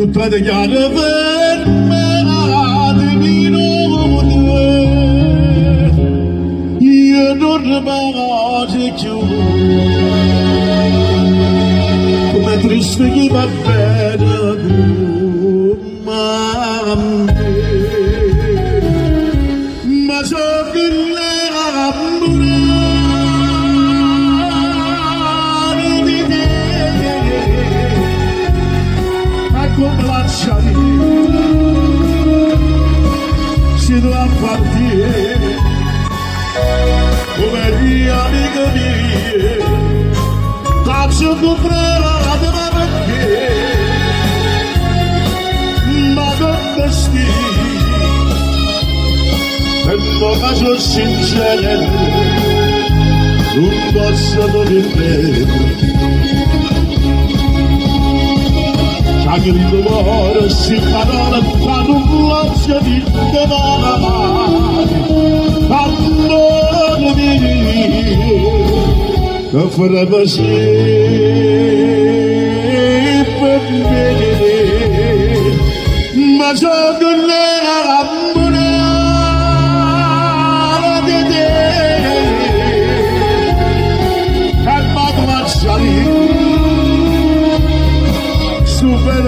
tutta degli anni come triste che va bene ma so che l'amore di te a combaciare si dovrà partire come mia amica mia, faccio comprare ma perché, ma con vestiti, e non faccio sincero, non posso dormire. Anche di dolore si parla, fanno un glaccio di domani, amore mio, che farebbe sempre bene, ma so che l'amore di te, e ma come salire, super